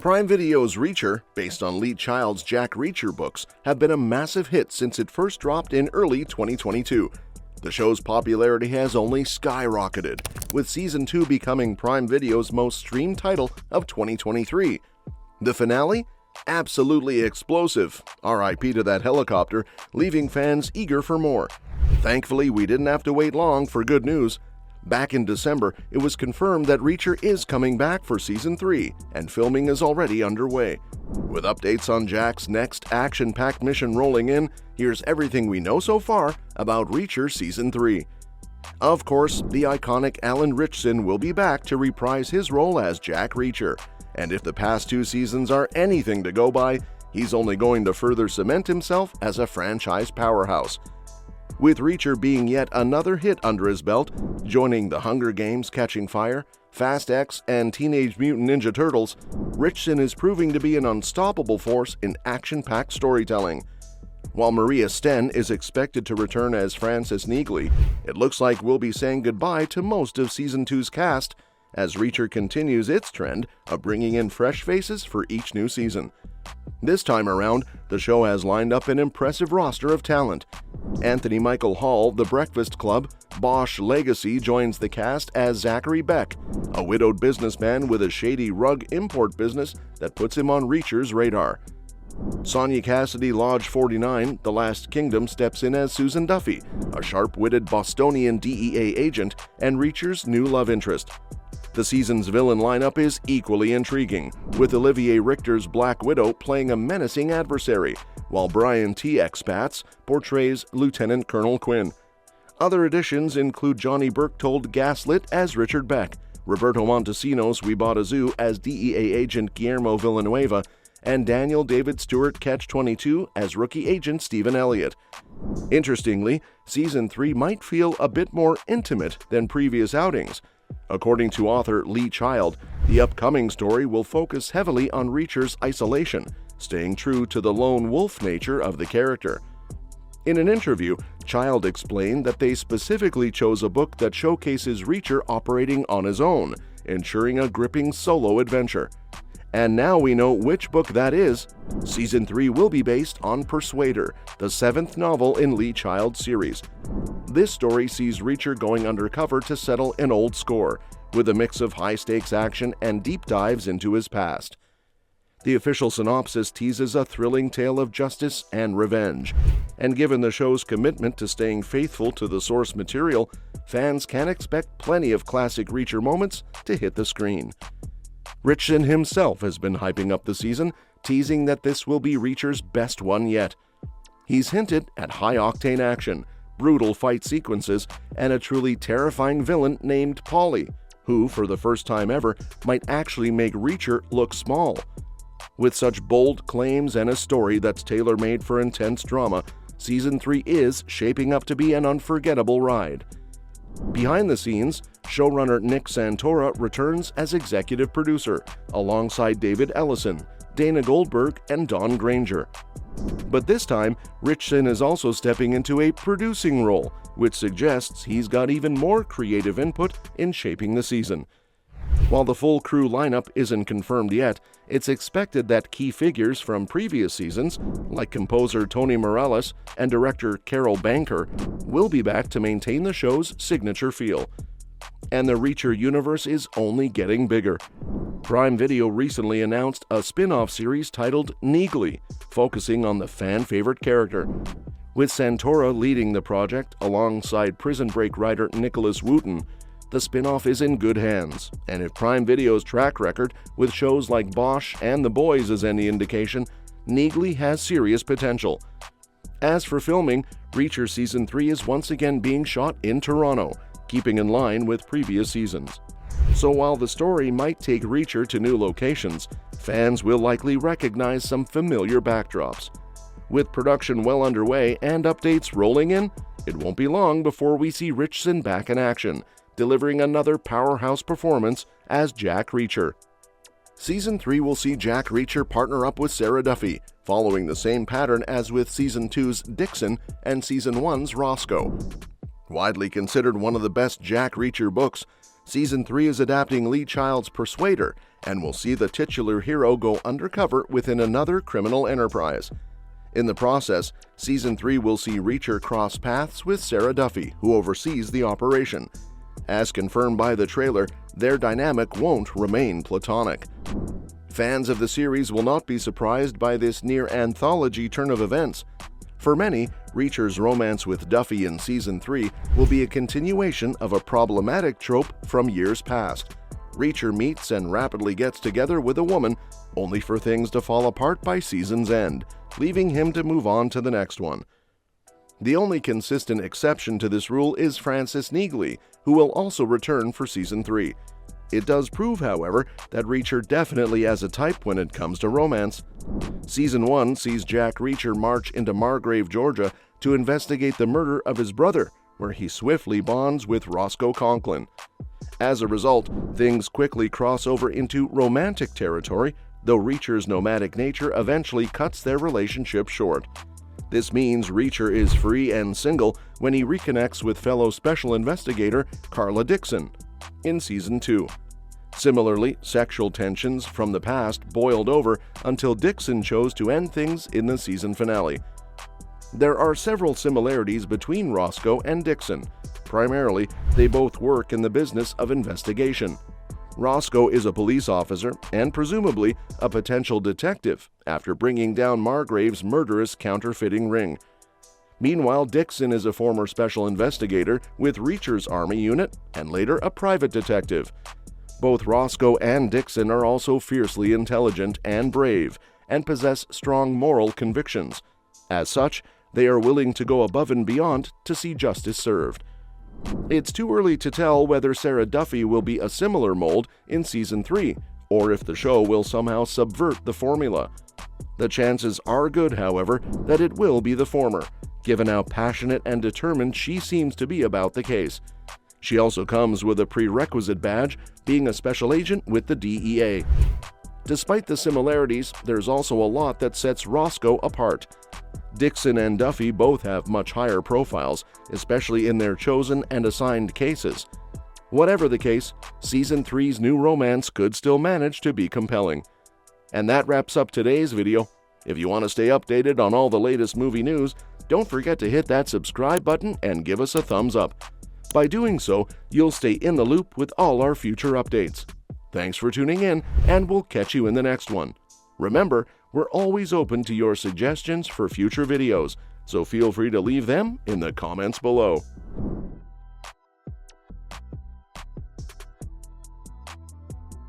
Prime Video's Reacher, based on Lee Child's Jack Reacher books, have been a massive hit since it first dropped in early 2022. The show's popularity has only skyrocketed, with Season 2 becoming Prime Video's most streamed title of 2023. The finale? Absolutely explosive. RIP to that helicopter, leaving fans eager for more. Thankfully, we didn't have to wait long for good news. Back in December, it was confirmed that Reacher is coming back for Season 3, and filming is already underway. With updates on Jack's next action-packed mission rolling in, here's everything we know so far about Reacher Season 3. Of course, the iconic Alan Ritchson will be back to reprise his role as Jack Reacher, and if the past 2 seasons are anything to go by, he's only going to further cement himself as a franchise powerhouse. With Reacher being yet another hit under his belt, joining The Hunger Games: Catching Fire, Fast X, and Teenage Mutant Ninja Turtles, Ritchson is proving to be an unstoppable force in action-packed storytelling. While Maria Sten is expected to return as Frances Neagley, it looks like we'll be saying goodbye to most of Season 2's cast, as Reacher continues its trend of bringing in fresh faces for each new season. This time around, the show has lined up an impressive roster of talent. Anthony Michael Hall, The Breakfast Club, Bosch Legacy joins the cast as Zachary Beck, a widowed businessman with a shady rug import business that puts him on Reacher's radar. Sonia Cassidy Lodge 49, The Last Kingdom, steps in as Susan Duffy, a sharp-witted Bostonian DEA agent and Reacher's new love interest. The season's villain lineup is equally intriguing, with Olivier Richter's Black Widow playing a menacing adversary, while Brian T. Expats portrays Lieutenant Colonel Quinn. Other additions include Johnny Berchtold Gaslit as Richard Beck, Roberto Montesinos Wiebata as DEA agent Guillermo Villanueva, and Daniel David Stewart Catch-22 as rookie agent Stephen Elliott. Interestingly, Season 3 might feel a bit more intimate than previous outings. According to author Lee Child, the upcoming story will focus heavily on Reacher's isolation, staying true to the lone wolf nature of the character. In an interview, Child explained that they specifically chose a book that showcases Reacher operating on his own, ensuring a gripping solo adventure. And now we know which book that is. Season 3 will be based on Persuader, the 7th novel in Lee Child's series. This story sees Reacher going undercover to settle an old score, with a mix of high-stakes action and deep dives into his past. The official synopsis teases a thrilling tale of justice and revenge, and given the show's commitment to staying faithful to the source material, fans can expect plenty of classic Reacher moments to hit the screen. Ritchson himself has been hyping up the season, teasing that this will be Reacher's best one yet. He's hinted at high-octane action, brutal fight sequences, and a truly terrifying villain named Polly, who, for the first time ever, might actually make Reacher look small. With such bold claims and a story that's tailor-made for intense drama, Season 3 is shaping up to be an unforgettable ride. Behind the scenes, showrunner Nick Santora returns as executive producer, alongside David Ellison, Dana Goldberg, and Don Granger. But this time, Ritchson is also stepping into a producing role, which suggests he's got even more creative input in shaping the season. While the full crew lineup isn't confirmed yet, it's expected that key figures from previous seasons, like composer Tony Morales and director Carol Banker, will be back to maintain the show's signature feel. And the Reacher universe is only getting bigger. Prime Video recently announced a spin-off series titled Neagley, focusing on the fan-favorite character. With Santora leading the project alongside Prison Break writer Nicholas Wooten, the spin-off is in good hands, and if Prime Video's track record with shows like Bosch and The Boys is any indication, Neagley has serious potential. As for filming, Reacher Season 3 is once again being shot in Toronto, keeping in line with previous seasons. So while the story might take Reacher to new locations, fans will likely recognize some familiar backdrops. With production well underway and updates rolling in, it won't be long before we see Ritchson back in action, delivering another powerhouse performance as Jack Reacher. Season 3 will see Jack Reacher partner up with Sarah Duffy, following the same pattern as with Season 2's Dixon and Season 1's Roscoe. Widely considered one of the best Jack Reacher books, Season 3 is adapting Lee Child's Persuader and will see the titular hero go undercover within another criminal enterprise. In the process, Season 3 will see Reacher cross paths with Sarah Duffy, who oversees the operation. As confirmed by the trailer, their dynamic won't remain platonic. Fans of the series will not be surprised by this near-anthology turn of events. For many, Reacher's romance with Duffy in Season 3 will be a continuation of a problematic trope from years past. Reacher meets and rapidly gets together with a woman, only for things to fall apart by season's end, leaving him to move on to the next one. The only consistent exception to this rule is Frances Neagley, who will also return for Season 3. It does prove, however, that Reacher definitely has a type when it comes to romance. Season 1 sees Jack Reacher march into Margrave, Georgia to investigate the murder of his brother, where he swiftly bonds with Roscoe Conklin. As a result, things quickly cross over into romantic territory, though Reacher's nomadic nature eventually cuts their relationship short. This means Reacher is free and single when he reconnects with fellow special investigator Carla Dixon in Season 2. Similarly, sexual tensions from the past boiled over until Dixon chose to end things in the season finale. There are several similarities between Roscoe and Dixon. Primarily, they both work in the business of investigation. Roscoe is a police officer and presumably a potential detective after bringing down Margrave's murderous counterfeiting ring. Meanwhile, Dixon is a former special investigator with Reacher's Army unit and later a private detective. Both Roscoe and Dixon are also fiercely intelligent and brave and possess strong moral convictions. As such, they are willing to go above and beyond to see justice served. It's too early to tell whether Sarah Duffy will be a similar mold in Season 3, or if the show will somehow subvert the formula. The chances are good, however, that it will be the former, given how passionate and determined she seems to be about the case. She also comes with a prerequisite badge, being a special agent with the DEA. Despite the similarities, there's also a lot that sets Roscoe apart. Dixon and Duffy both have much higher profiles, especially in their chosen and assigned cases. Whatever the case, Season 3's new romance could still manage to be compelling. And that wraps up today's video. If you want to stay updated on all the latest movie news, don't forget to hit that subscribe button and give us a thumbs up. By doing so, you'll stay in the loop with all our future updates. Thanks for tuning in, and we'll catch you in the next one. Remember, we're always open to your suggestions for future videos, so feel free to leave them in the comments below.